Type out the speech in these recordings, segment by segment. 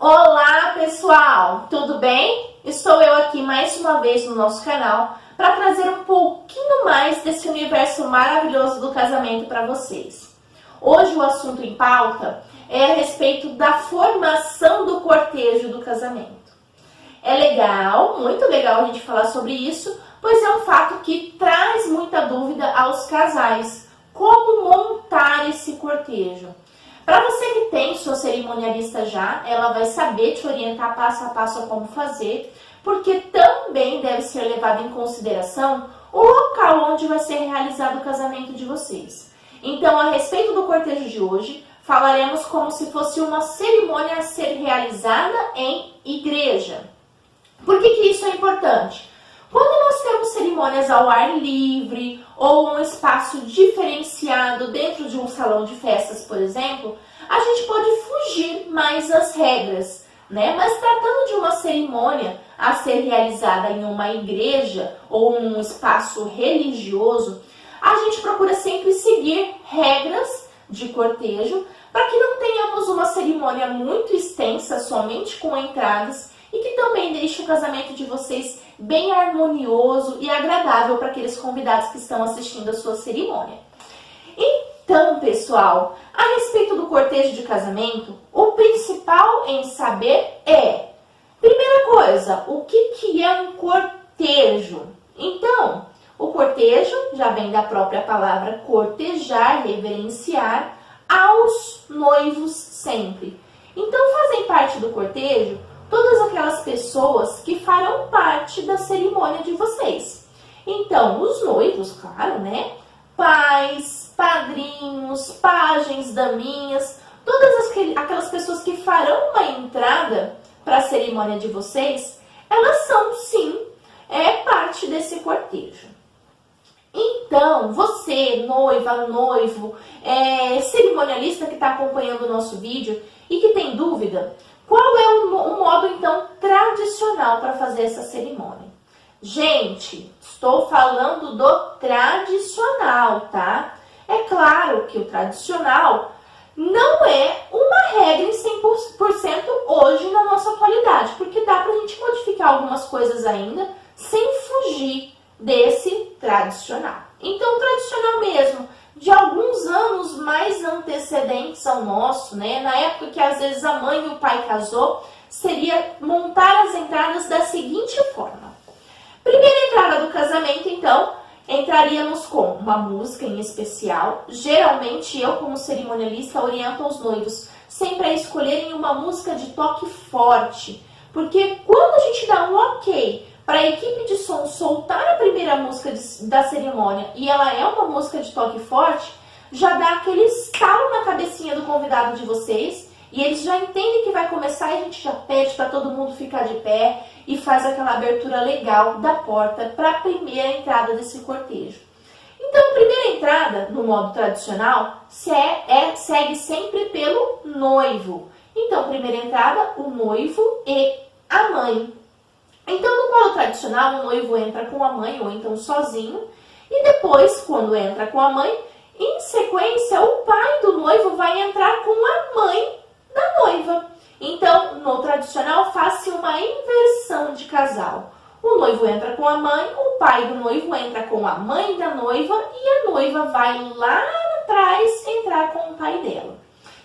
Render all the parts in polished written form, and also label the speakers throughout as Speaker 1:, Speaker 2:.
Speaker 1: Olá pessoal, tudo bem? Estou eu aqui mais uma vez no nosso canal para trazer um pouquinho mais desse universo maravilhoso do casamento para vocês. Hoje o assunto em pauta é a respeito da formação do cortejo do casamento. É legal, muito legal a gente falar sobre isso, pois é um fato que traz muita dúvida aos casais. Como montar esse cortejo? Para você que tem sua cerimonialista já, ela vai saber te orientar passo a passo a como fazer, porque também deve ser levado em consideração o local onde vai ser realizado o casamento de vocês. Então, a respeito do cortejo de hoje, falaremos como se fosse uma cerimônia a ser realizada em igreja. Por que isso é importante? Quando nós temos cerimônias ao ar livre ou um espaço diferenciado dentro de um salão de festas, por exemplo, a gente pode fugir mais das regras, né? Mas tratando de uma cerimônia a ser realizada em uma igreja ou um espaço religioso, a gente procura sempre seguir regras de cortejo para que não tenhamos uma cerimônia muito extensa, somente com entradas, e que também deixe o casamento de vocês bem harmonioso e agradável para aqueles convidados que estão assistindo a sua cerimônia. Então, pessoal, a respeito do cortejo de casamento, o principal em saber é, primeira coisa, o que é um cortejo? Então, o cortejo já vem da própria palavra cortejar, reverenciar aos noivos sempre. Então, fazem parte do cortejo todas aquelas pessoas que farão parte da cerimônia de vocês. Então, os noivos, claro, né? Pais, padrinhos, pajens, daminhas, todas aquelas pessoas que farão uma entrada para a cerimônia de vocês, elas são, sim, parte desse cortejo. Então, você, noiva, noivo, cerimonialista que está acompanhando o nosso vídeo e que tem dúvida, qual é o modo, então, tradicional para fazer essa cerimônia? Gente, estou falando do tradicional, tá? É claro que o tradicional não é uma regra em 100% hoje na nossa atualidade, porque dá para a gente modificar algumas coisas ainda sem fugir desse tradicional. Então, o tradicional mesmo, de alguns anos mais antecedentes ao nosso, né? Na época que às vezes a mãe e o pai casou, seria montar as entradas da seguinte forma. Primeira entrada do casamento, então, entraríamos com uma música em especial. Geralmente, eu como cerimonialista oriento os noivos sempre a escolherem uma música de toque forte, porque quando a gente dá um ok para a equipe de som soltar a primeira música da cerimônia e ela é uma música de toque forte, já dá aquele estalo na cabecinha do convidado de vocês e eles já entendem que vai começar e a gente já pede para todo mundo ficar de pé e faz aquela abertura legal da porta para a primeira entrada desse cortejo. Então, a primeira entrada, no modo tradicional, segue sempre pelo noivo. Então, primeira entrada, o noivo e a mãe. Então, no modo tradicional, o noivo entra com a mãe ou então sozinho. E depois, quando entra com a mãe, em sequência, o pai do noivo vai entrar com a mãe da noiva. Então, no tradicional, faz-se uma inversão de casal. O noivo entra com a mãe, o pai do noivo entra com a mãe da noiva e a noiva vai lá atrás entrar com o pai dela.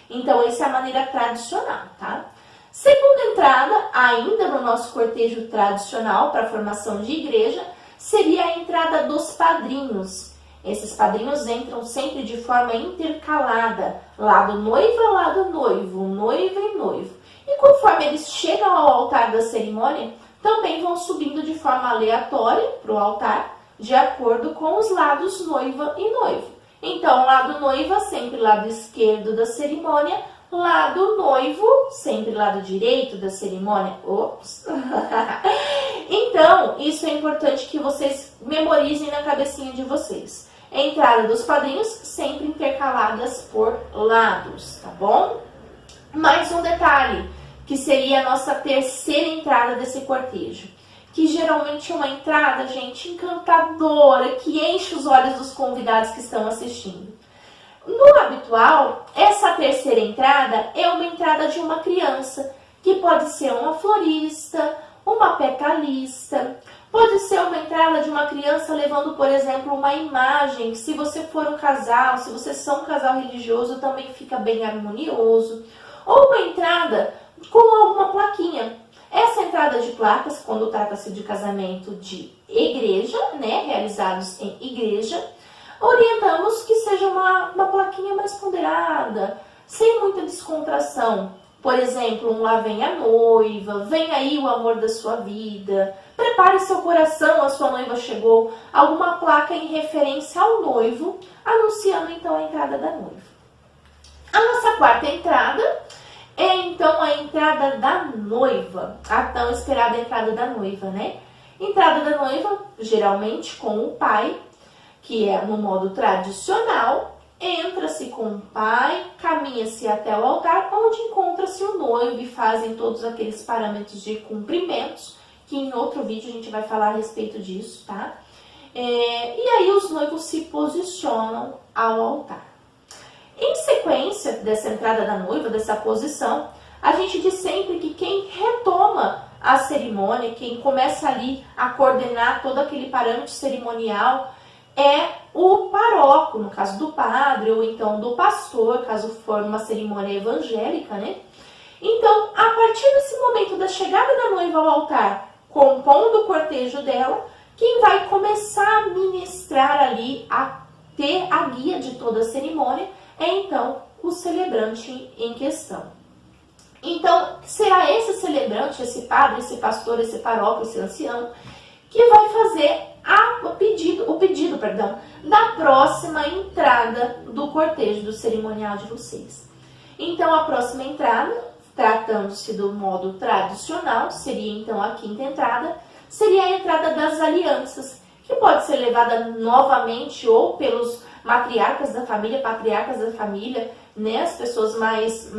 Speaker 1: Então, essa é a maneira tradicional, tá? Segunda entrada, ainda no nosso cortejo tradicional para a formação de igreja, seria a entrada dos padrinhos. Esses padrinhos entram sempre de forma intercalada, lado noiva, lado noivo, noiva e noivo. E conforme eles chegam ao altar da cerimônia, também vão subindo de forma aleatória para o altar, de acordo com os lados noiva e noivo. Então, lado noiva, sempre lado esquerdo da cerimônia, lado noivo, sempre lado direito da cerimônia. Ops! Então, isso é importante que vocês memorizem na cabecinha de vocês. Entrada dos padrinhos sempre intercaladas por lados, tá bom? Mais um detalhe, que seria a nossa terceira entrada desse cortejo. Que geralmente é uma entrada, gente, encantadora, que enche os olhos dos convidados que estão assistindo. No habitual, essa terceira entrada é uma entrada de uma criança que pode ser uma florista, uma petalista, pode ser uma entrada de uma criança levando, por exemplo, uma imagem, que se você for um casal, se vocês são um casal religioso, também fica bem harmonioso. Ou uma entrada com alguma plaquinha. Essa entrada de placas, quando trata-se de casamento de igreja, né, realizados em igreja, orientamos que seja uma plaquinha mais ponderada, sem muita descontração. Por exemplo, um lá vem a noiva, vem aí o amor da sua vida, prepare seu coração, a sua noiva chegou, alguma placa em referência ao noivo, anunciando então a entrada da noiva. A nossa quarta entrada é então a entrada da noiva, a tão esperada entrada da noiva, né? Entrada da noiva, geralmente com o pai, que é no modo tradicional. Entra-se com o pai, caminha-se até o altar, onde encontra-se o noivo e fazem todos aqueles parâmetros de cumprimentos, que em outro vídeo a gente vai falar a respeito disso, tá? E aí os noivos se posicionam ao altar. Em sequência dessa entrada da noiva, dessa posição, a gente diz sempre que quem retoma a cerimônia, quem começa ali a coordenar todo aquele parâmetro cerimonial, é o paróquio, no caso do padre, ou então do pastor, caso for uma cerimônia evangélica, né? Então, a partir desse momento da chegada da noiva ao altar, compondo o cortejo dela, quem vai começar a ministrar ali, a ter a guia de toda a cerimônia, é então o celebrante em questão. Então, será esse celebrante, esse padre, esse pastor, esse paróquio, esse ancião, que vai fazer o pedido da próxima entrada do cortejo, do cerimonial de vocês. Então, a próxima entrada, tratando-se do modo tradicional, seria então a quinta entrada, seria a entrada das alianças, que pode ser levada novamente ou pelos matriarcas da família, patriarcas da família, né, as pessoas mais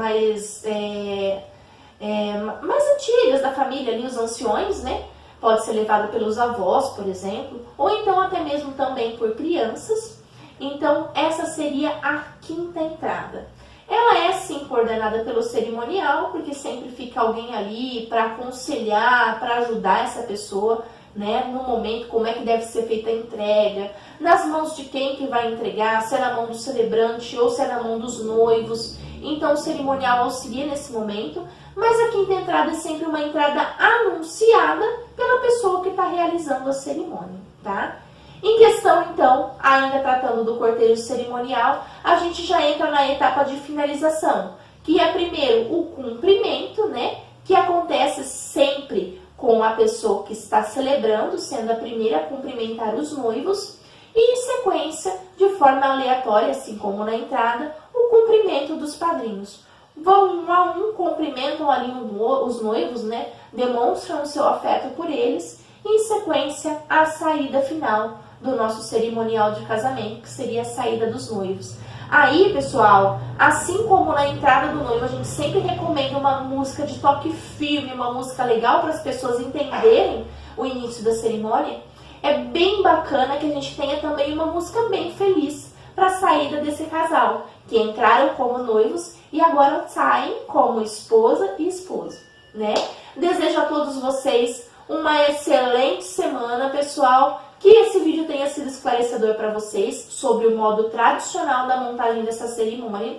Speaker 1: antigas da família, ali, os anciões, né? Pode ser levada pelos avós, por exemplo, ou então até mesmo também por crianças. Então, essa seria a quinta entrada. Ela é sim coordenada pelo cerimonial, porque sempre fica alguém ali para aconselhar, para ajudar essa pessoa, né, no momento, como é que deve ser feita a entrega, nas mãos de quem que vai entregar, se é na mão do celebrante ou se é na mão dos noivos. Então, o cerimonial auxilia nesse momento, mas a quinta entrada é sempre uma entrada anunciada pela pessoa que está realizando a cerimônia, tá? Em questão, então, ainda tratando do cortejo cerimonial, a gente já entra na etapa de finalização, que é primeiro o cumprimento, né, que acontece sempre com a pessoa que está celebrando, sendo a primeira a cumprimentar os noivos, e em sequência, de forma aleatória, assim como na entrada, o cumprimento dos padrinhos. Vão um a um, cumprimentam ali os noivos, né? Demonstram o seu afeto por eles, e em sequência, a saída final do nosso cerimonial de casamento, que seria a saída dos noivos. Aí, pessoal, assim como na entrada do noivo, a gente sempre recomenda uma música de toque firme, uma música legal para as pessoas entenderem o início da cerimônia. É bem bacana que a gente tenha também uma música bem feliz para a saída desse casal, que entraram como noivos e agora saem como esposa e esposo, né? Desejo a todos vocês uma excelente semana, pessoal. Que esse vídeo tenha sido esclarecedor para vocês sobre o modo tradicional da montagem dessa cerimônia.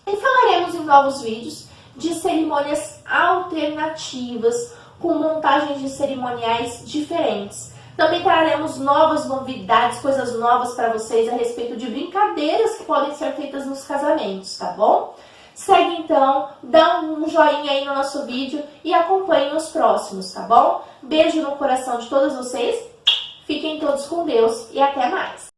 Speaker 1: E falaremos em novos vídeos de cerimônias alternativas, com montagens de cerimoniais diferentes. Também traremos novas novidades, coisas novas para vocês a respeito de brincadeiras que podem ser feitas nos casamentos, tá bom? Segue então, dá um joinha aí no nosso vídeo e acompanhe os próximos, tá bom? Beijo no coração de todos vocês, fiquem todos com Deus e até mais!